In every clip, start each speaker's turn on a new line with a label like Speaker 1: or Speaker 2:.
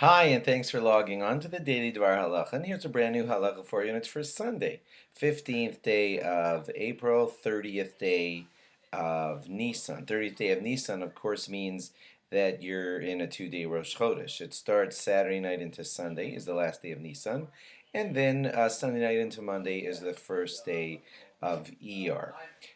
Speaker 1: Hi, and thanks for logging on to the Daily DVAR Halacha. And here's a brand new halacha for you, and it's for Sunday, 15th day of April, 30th day of Nissan. 30th day of Nissan, of course, means that you're in a 2-day Rosh Chodesh. It starts Saturday night into Sunday, is the last day of Nissan, and then Sunday night into Monday is the first day of ER.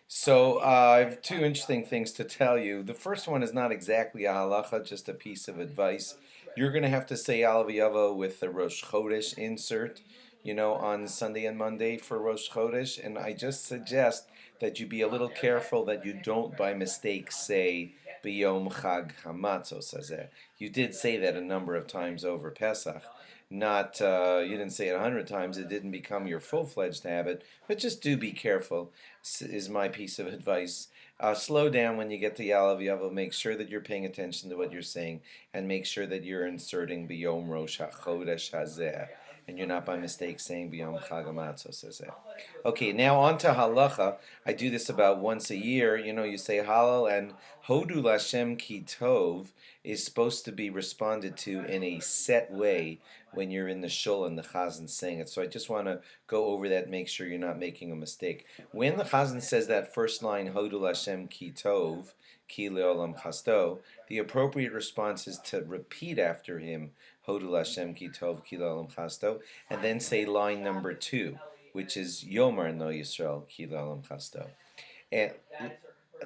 Speaker 1: So I have two interesting things to tell you. The first one is not exactly a halacha, just a piece of advice. You're going to have to say Al V'Yavo with the Rosh Chodesh insert, on Sunday and Monday for Rosh Chodesh, and I just suggest that you be a little careful that you don't by mistake say B'Yom Chag Hamatzos Hazeh. You did say that a number of times over Pesach. Not, you didn't say it 100 times, it didn't become your full-fledged habit, but just do be careful, is my piece of advice. Slow down when you get to Yalav Yavo. Make sure that you're paying attention to what you're saying, and make sure that you're inserting B'Yom Rosh HaChodesh Hazeh, and you're not by mistake saying B'Yom Chag HaMatzos Hazeh. Okay, now on to halacha. I do this about once a year. You say Halal, and Hodu Lashem Ki Tov is supposed to be responded to in a set way when you're in the shul and the chazan saying it. So I just want to go over that, make sure you're not making a mistake. When the chazan says that first line, Hodu Lashem Ki Tov, Ki Leolam Chasto, the appropriate response is to repeat after him, Hodu Lashem Ki Tov, Ki Leolam Chasto, and then say line number 2, which is Yomar No Yisrael Ki Leolam Chasto. And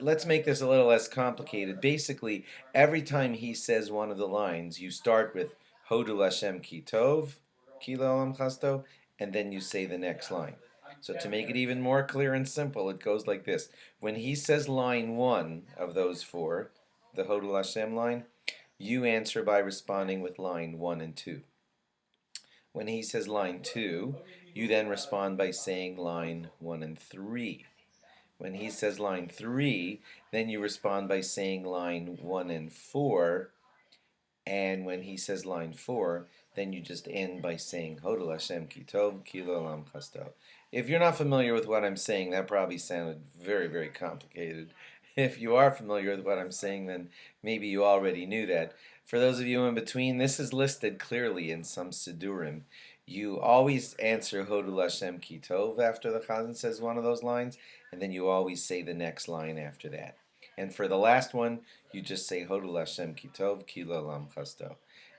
Speaker 1: let's make this a little less complicated. Basically, every time he says one of the lines, you start with Hodu Lashem Ki Tov, Ki Leolam Chasto, and then you say the next line. So to make it even more clear and simple, it goes like this. When he says line 1 of those 4, the Hodu Lashem line, you answer by responding with line 1 and 2. When he says line 2, you then respond by saying line 1 and 3. When he says line 3, then you respond by saying line 1 and 4. And when he says line 4, then you just end by saying Hodel Hashem Ki Tov Ki L'Olam Chasto. If you're not familiar with what I'm saying, that probably sounded very, very complicated. If you are familiar with what I'm saying, then maybe you already knew that. For those of you in between, this is listed clearly in some Sidurim. You always answer Hodul Hashem Ki Tov after the Chazan says one of those lines, and then you always say the next line after that. And for the last one, you just say Hodul Hashem Ki Tov Ki L'Olam Chasto.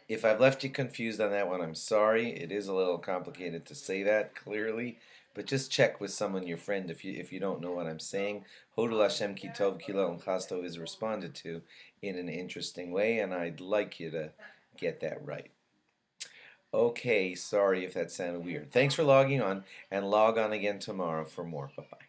Speaker 1: If I've left you confused on that one, I'm sorry. It is a little complicated to say that clearly, but just check with someone, your friend, if you don't know what I'm saying. Hodul Hashem Ki Tov Ki L'Olam Chasto is responded to in an interesting way, and I'd like you to get that right. Okay, sorry if that sounded weird. Thanks for logging on, and log on again tomorrow for more. Bye-bye.